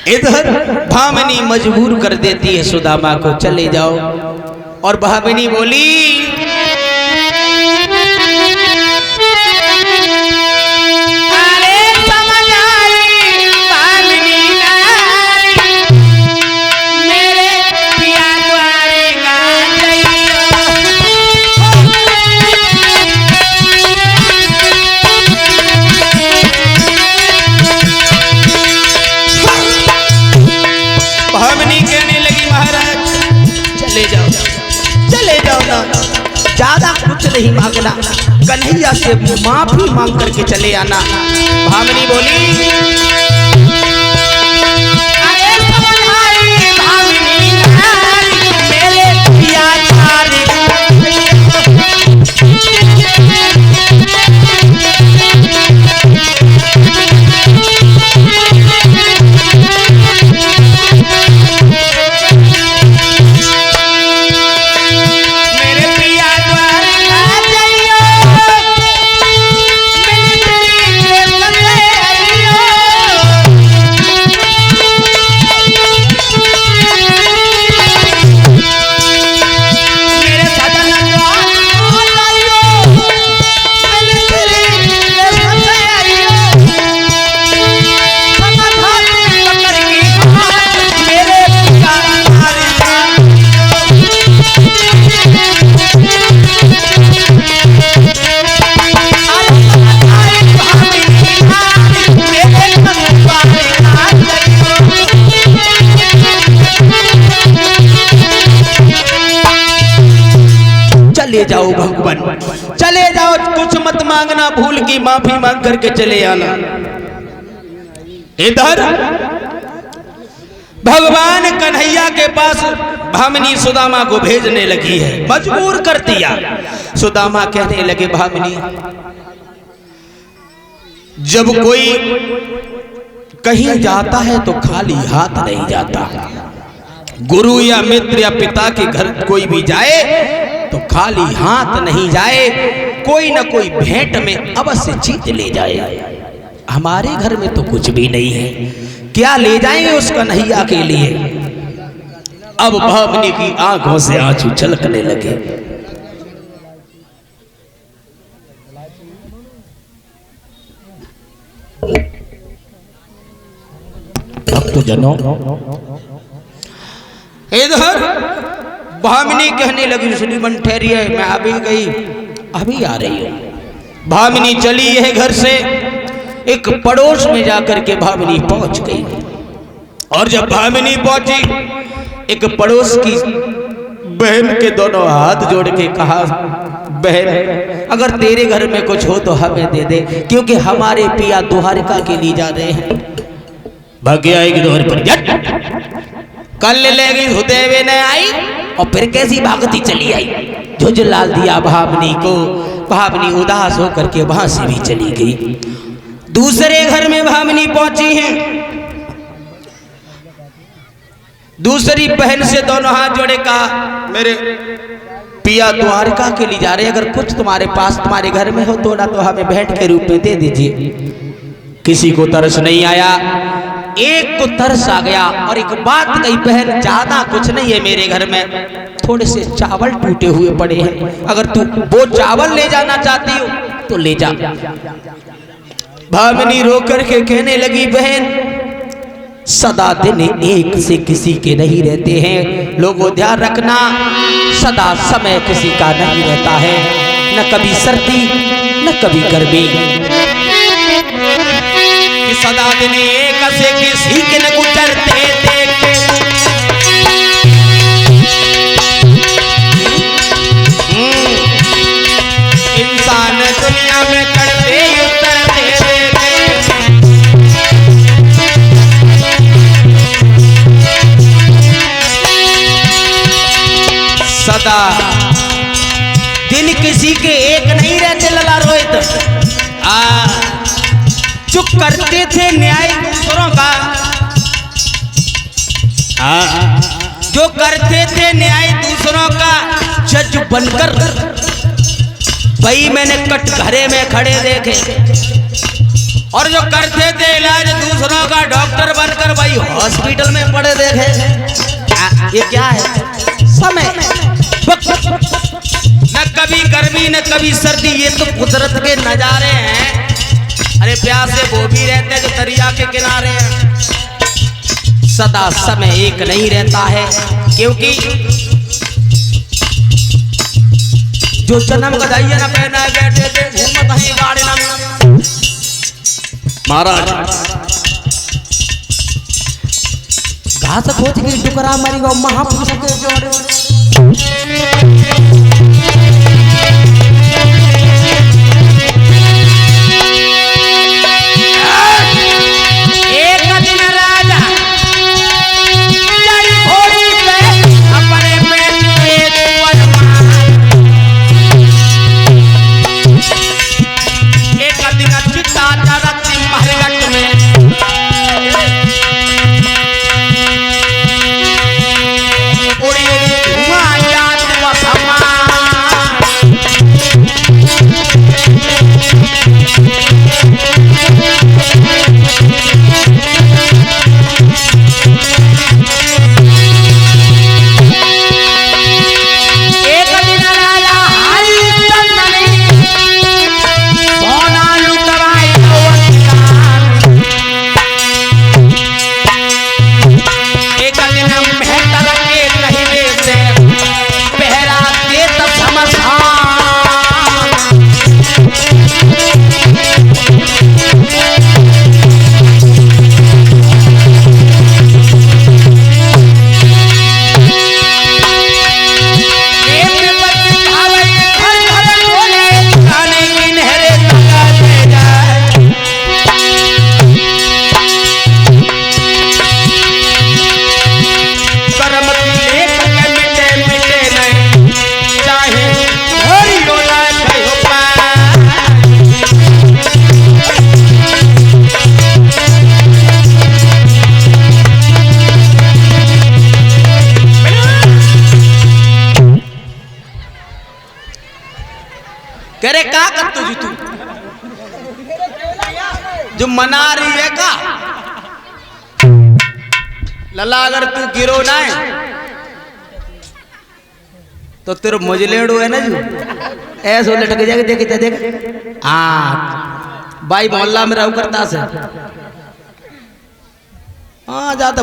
इधर भामिनी मजबूर कर देती है सुदामा को, चले जाओ। और भामिनी बोली, ज्यादा कुछ नहीं मांगना, कन्हैया से माफी मांग करके चले आना। भामिनी बोली, अरे भामिनी मेरे पिया चले जाओ भगवान, चले जाओ, कुछ मत मांगना, भूल की माफी मांग करके चले आना। इधर भगवान कन्हैया के पास भामिनी सुदामा को भेजने लगी है, मजबूर कर दिया। सुदामा कहने लगे, भामिनी जब कोई कहीं जाता है तो खाली हाथ नहीं जाता, गुरु या मित्र या पिता के घर कोई भी जाए तो खाली हाथ नहीं जाए, कोई ना कोई भेंट में अवश्य चीज ले जाए। हमारे घर में तो कुछ भी नहीं है, क्या ले जाएंगे उस कन्हैया के लिए। अब भामिनी की आंखों से आंसू छलकने लगे। अब तो जनो इधर भामिनी कहने लगी, श्रीमन ठहरिए, मैं अभी गई, अभी आ रही हूं। भामिनी चली है घर से, एक पड़ोस में जाकर के भामिनी पहुंच गई। और जब भामिनी पहुंची, एक पड़ोस की बहन के दोनों हाथ जोड़ के कहा, बहन अगर तेरे घर में कुछ हो तो हमें दे दे, क्योंकि हमारे पिया द्वारिका के लिए जा रहे हैं। भाग्य आएगी द्वार पर, कल ले गई होते हुए न आई, और फिर कैसी भागती चली आई, झुंझलाल दिया भामिनी को। भामिनी उदास होकर के वहां से भी चली गई। दूसरे घर में भामिनी पहुंची है, दूसरी बहन से दोनों हाथ जोड़े कहा, मेरे पिया द्वारका के लिए जा रहे, अगर कुछ तुम्हारे पास तुम्हारे घर में हो तो ना तो हमें भेंट के रूप में दे दीजिए। किसी को तरस नहीं आया, एक को तरस आ गया और एक बात कही, बहन ज्यादा कुछ नहीं है मेरे घर में, थोड़े से चावल टूटे हुए पड़े हैं, अगर तू वो चावल ले जाना चाहती हो तो ले जा। भामिनी रो करके कहने लगी, बहन सदा दिन एक से किसी के नहीं रहते हैं, लोगों ध्यान रखना, सदा समय किसी का नहीं रहता है, न कभी सर्दी न कभी गर्मी, सदा दिन एक से किसी के न गुजरते देखे। इंसान दुनिया में चढ़ते उतरते देखे, सदा दिन किसी के एक नहीं रहते। लला रोहित जो करते थे न्याय दूसरों का, जो करते थे न्याय दूसरों का, जज बनकर भाई मैंने कटघरे में खड़े देखे, और जो करते थे इलाज दूसरों का डॉक्टर बनकर भाई हॉस्पिटल में पड़े देखे। ये क्या है? समय। न कभी गर्मी न कभी सर्दी, ये तो कुदरत के नजारे हैं। अरे प्यासे वो भी रहते हैं जो दरिया के किनारे हैं। सदा समय एक नहीं रहता है, क्योंकि जो जन्म गदाइया न पहना बैठे थे घूमत ही गाड़ी न महाराज घास खोज के टुकड़ा मरी गो महापुरुष के जोड़े। एक दिन राजा चढ़ी घोड़ी पे अपने पेट पे तुअर मार। एक दिन चिता चरती महलगट में उड़ी धुआं जात वसमा। कह रे का करतो जी तू जो मना रही है का लला, अगर तू गिरो ना तो तेरे मजलेड़ो है ना जो ऐसे लटक जाएगा। देख देख भाई मोहल्ला में रहू करता से हाँ ज्यादा